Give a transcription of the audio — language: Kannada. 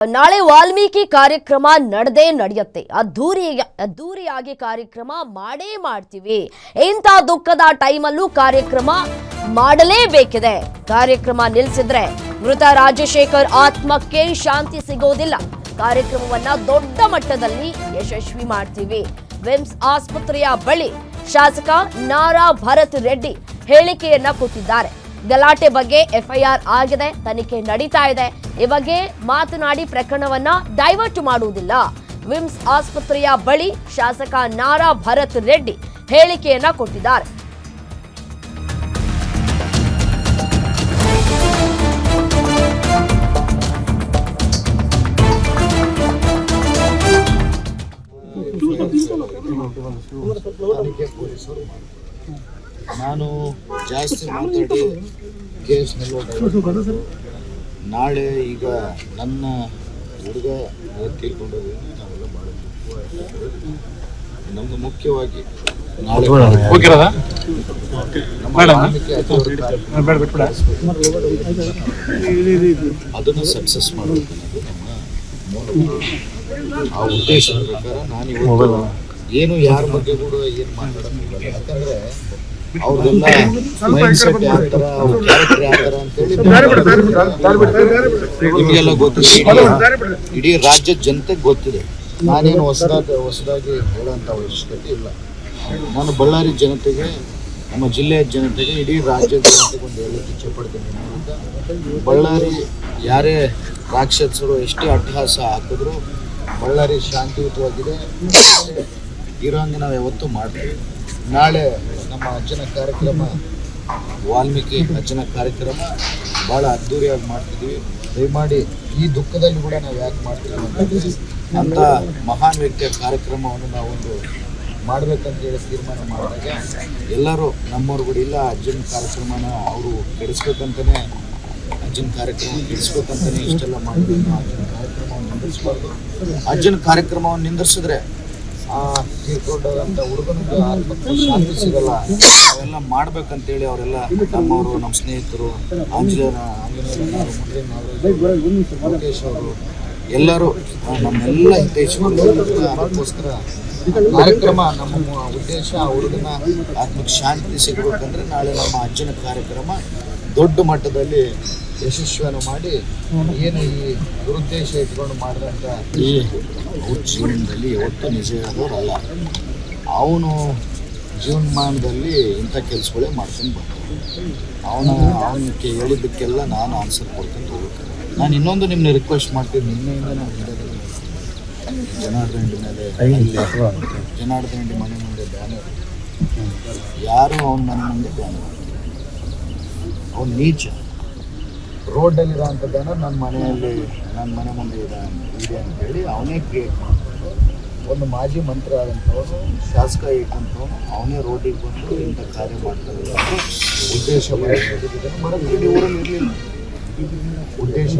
ನಾಳೆ ವಾಲ್ಮೀಕಿ ಕಾರ್ಯಕ್ರಮ ನಡೆಯುತ್ತೆ. ಅದ್ದೂರಿಯಾಗಿ ಕಾರ್ಯಕ್ರಮ ಮಾಡ್ತೀವಿ. ಇಂಥ ದುಃಖದ ಟೈಮಲ್ಲೂ ಕಾರ್ಯಕ್ರಮ ಮಾಡಲೇಬೇಕಿದೆ. ಕಾರ್ಯಕ್ರಮ ನಿಲ್ಲಿಸಿದ್ರೆ ಮೃತ ರಾಜಶೇಖರ್ ಆತ್ಮಕ್ಕೆ ಶಾಂತಿ ಸಿಗೋದಿಲ್ಲ. ಕಾರ್ಯಕ್ರಮವನ್ನ ದೊಡ್ಡ ಮಟ್ಟದಲ್ಲಿ ಯಶಸ್ವಿ ಮಾಡ್ತೀವಿ. ವಿಮ್ಸ್ ಆಸ್ಪತ್ರೆಯ ಬಳಿ ಶಾಸಕ ನಾರಾ ಭರತ್ ರೆಡ್ಡಿ ಹೇಳಿಕೆಯನ್ನ ಕೊಟ್ಟಿದ್ದಾರೆ. ಗಲಾಟೆ ಬಗ್ಗೆ ಎಫ್ಐಆರ್ ಆಗಿದೆ, ತನಿಖೆ ನಡೀತಾ ಇದೆ. ಈ ಬಗ್ಗೆ ಮಾತನಾಡಿ ಪ್ರಕರಣವನ್ನ ಡೈವರ್ಟ್ ಮಾಡುವುದಿಲ್ಲ. ವಿಮ್ಸ್ ಆಸ್ಪತ್ರೆಯ ಬಳಿ ಶಾಸಕ ನಾರಾ ಭರತ್ ರೆಡ್ಡಿ ಹೇಳಿಕೆಯನ್ನ ಕೊಟ್ಟಿದ್ದಾರೆ. ನಾನು ಜಾಸ್ತಿ ಮಾತಾಡಿ ಕೇಸ್ನಲ್ಲಿ ನಾಳೆ ಈಗ ನನ್ನ ಹುಡುಗ ತೀರ್ಕೊಂಡೋಗಿ ನಾವೆಲ್ಲ ಮಾಡೋದು ನಮ್ದು ಮುಖ್ಯವಾಗಿ ನಾಳೆ ಅದನ್ನು ಸಕ್ಸಸ್ ಮಾಡಬೇಕು ಅನ್ನೋದು ನಮ್ಮ ಆ ಉದ್ದೇಶದ ಪ್ರಕಾರ ನಾನು ಇವತ್ತು ಏನು ಯಾರ ಬಗ್ಗೆ ಕೂಡ ಏನು ಮಾತಾಡೋದಿಲ್ಲ. ಯಾಕಂದ್ರೆ ಅವ್ರದೆಲ್ಲ ಮೈಂಡ್ ಸೆಟ್ ಯಾವ ಥರ, ಅವ್ರ ಕ್ಯಾರೆಕ್ಟರ್ ಯಾವ ಥರ ಅಂತೇಳಿ ನಿಮಗೆಲ್ಲ ಗೊತ್ತಿದೆ. ಇಡೀ ರಾಜ್ಯದ ಜನತೆಗೆ ಗೊತ್ತಿದೆ. ನಾನೇನು ಹೊಸದಾಗಿ ಹೇಳೋಂಥ ಅವಶ್ಯಕತೆ ಇಲ್ಲ. ನಾನು ಬಳ್ಳಾರಿ ಜನತೆಗೆ, ನಮ್ಮ ಜಿಲ್ಲೆಯ ಜನತೆಗೆ, ಇಡೀ ರಾಜ್ಯದ ಜನತೆಗೆ ಒಂದು ಹೇಳಕ್ಕೆ ಇಚ್ಛೆ ಪಡ್ತೀನಿ. ಬಳ್ಳಾರಿ ಯಾರೇ ರಾಕ್ಷಸರು ಎಷ್ಟೇ ಅಟ್ಟಹಾಸ ಹಾಕಿದ್ರು ಬಳ್ಳಾರಿ ಶಾಂತಿಯುತವಾಗಿದೆ. ಇರೋಂಗೆ ನಾವು ಯಾವತ್ತೂ ಮಾಡ್ತೀವಿ. ನಾಳೆ ನಮ್ಮ ಅಜ್ಜನ ಕಾರ್ಯಕ್ರಮ, ವಾಲ್ಮೀಕಿ ಅಜ್ಜನ ಕಾರ್ಯಕ್ರಮ ಭಾಳ ಅದ್ದೂರಿಯಾಗಿ ಮಾಡ್ತಿದ್ದೀವಿ. ದಯಮಾಡಿ ಈ ದುಃಖದಲ್ಲಿ ಕೂಡ ನಾವು ಯಾಕೆ ಮಾಡ್ತೀವಿ ಅಂತ ಮಹಾನ್ ವ್ಯಕ್ತಿಯ ಕಾರ್ಯಕ್ರಮವನ್ನು ನಾವೊಂದು ಮಾಡಬೇಕಂತೇಳಿ ತೀರ್ಮಾನ ಮಾಡಿದಾಗ ಎಲ್ಲರೂ ನಮ್ಮವ್ರು ಕೂಡ ಇಲ್ಲ, ಅಜ್ಜನ ಕಾರ್ಯಕ್ರಮನ ಅವರು ಕೆಡಿಸ್ಬೇಕಂತಲೇ, ಅಜ್ಜನ ಕಾರ್ಯಕ್ರಮ ಕೆಡಿಸ್ಬೇಕಂತಲೇ ಇಷ್ಟೆಲ್ಲ ಮಾಡಬೇಕು. ಅಜ್ಜನ ಕಾರ್ಯಕ್ರಮವನ್ನು ನಿಂದಿರಿಸ್ಬಾರ್ದು. ಅಜ್ಜನ ಕಾರ್ಯಕ್ರಮವನ್ನು ನಿಂದಿರಿಸಿದ್ರೆ ತೀರ್ಕೊಂಡಂಥ ಹುಡುಗನಿಗೆ ಆತ್ಮಕ್ಕೆ ಶಾಂತಿ ಸಿಗಲ್ಲ. ಅವೆಲ್ಲ ಮಾಡ್ಬೇಕಂತೇಳಿ ಅವರೆಲ್ಲ ನಮ್ಮವರು, ನಮ್ಮ ಸ್ನೇಹಿತರು, ಲೋಕೇಶ್ ಅವರು ಎಲ್ಲರೂ ನಮ್ಮೆಲ್ಲ ಹಿತೈಷಿಗಳು ಅದಕ್ಕೋಸ್ಕರ ಕಾರ್ಯಕ್ರಮ, ನಮ್ಮ ಉದ್ದೇಶ ಆ ಹುಡುಗನ ಆತ್ಮಕ್ಕೆ ಶಾಂತಿ ಸಿಗಬೇಕಂದ್ರೆ ನಾಳೆ ನಮ್ಮ ಅಜ್ಜನ ಕಾರ್ಯಕ್ರಮ ದೊಡ್ಡ ಮಟ್ಟದಲ್ಲಿ ಯಶಸ್ವಿಯನ್ನು ಮಾಡಿ ಏನು ಈ ದುರುದ್ದೇಶ ಇಟ್ಕೊಂಡು ಮಾಡಿದಂಥ ಈ ಅವ್ರ ಜೀವನದಲ್ಲಿ ಯಾವತ್ತೂ ನಿಜ ಆದವರಲ್ಲ. ಅವನು ಜೀವನಮಾನದಲ್ಲಿ ಇಂಥ ಕೆಲಸಗಳೇ ಮಾಡ್ಕೊಂಡು ಬರ್ತಾನೆ. ಅವನಿಗೆ ಹೇಳಿದ್ದಕ್ಕೆಲ್ಲ ನಾನು ಆನ್ಸರ್ ಕೊಡ್ಕೊಂಡು ಹೋಗ್ತೇನೆ. ನಾನು ಇನ್ನೊಂದು ನಿಮ್ಮನ್ನ ರಿಕ್ವೆಸ್ಟ್ ಮಾಡ್ತೀನಿ. ನಿನ್ನೆಯಿಂದ ನಾನು ಜನಾರ್ದನ್ ರೆಡ್ಡಿ ಮನೆ ಮುಂದೆ ಬ್ಯಾನರ್, ಯಾರು ಅವನ ಮನೆ ಮುಂದೆ ಬ್ಯಾನರ್, ಅವನು ನೀಚ. ರೋಡಲ್ಲಿರೋಂಥ ಬ್ಯಾನರ್ ನನ್ನ ಮನೆ ಮುಂದೆ ಇದೆ ಅಂತೇಳಿ ಅವನೇ ಕ್ರಿಯೇಟ್ ಮಾಡ್ತಾನೆ. ಒಂದು ಮಾಜಿ ಮಂತ್ರಿ ಆದಂಥವನು, ಶಾಸಕ ಇಟ್ಟಂಥವನು, ಅವನೇ ರೋಡಿಗೆ ಬಂದು ಇಂಥ ಕಾರ್ಯ ಮಾಡ್ತಾರೆ ಉದ್ದೇಶ ಊರಲ್ಲಿ ಇರಲಿಲ್ಲ. ಉದ್ದೇಶ